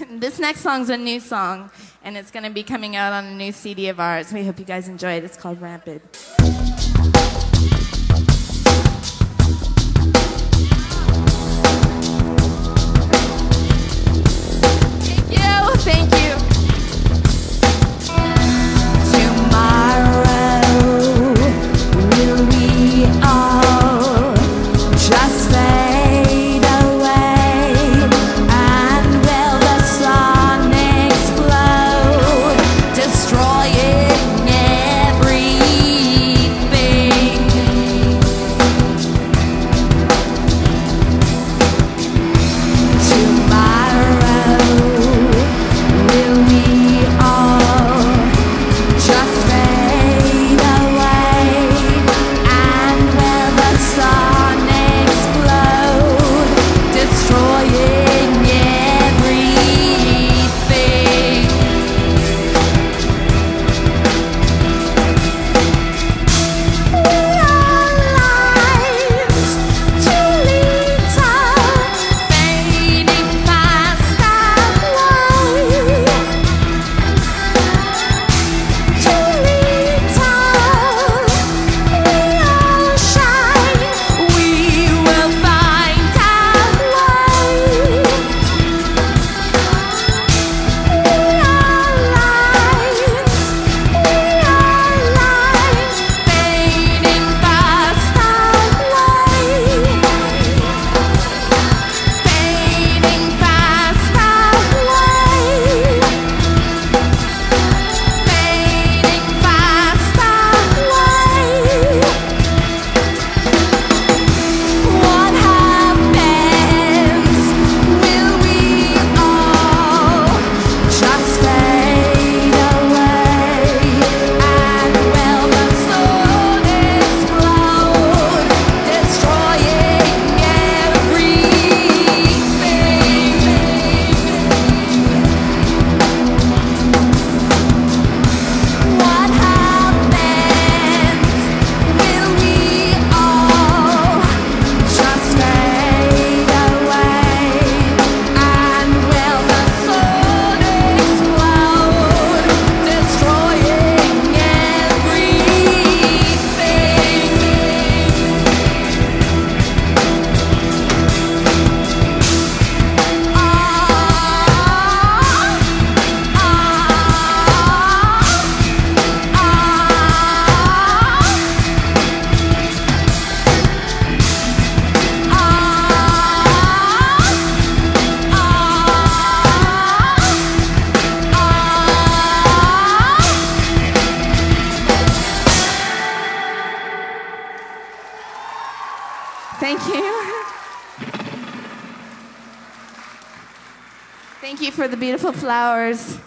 This next song's a new song, and it's going to be coming out on a new CD of ours. We hope you guys enjoy it. It's called Rampid. Thank you. Tomorrow, will we all just fade away? And will the sun explode, destroying everything? Tomorrow, will we all just fade away? And will the sun explode, destroying everything? We are lives too little, fading fast away. Too little, we all shine, we will find our way. We are lives, fading fast away. Fading fast away. Fading fast away. What happens? Will we all just fade away? And will the sun explode, destroying everything? What happens? Will we all just fade away? And will the sun explode, destroying everything? Thank you. Thank you for the beautiful flowers.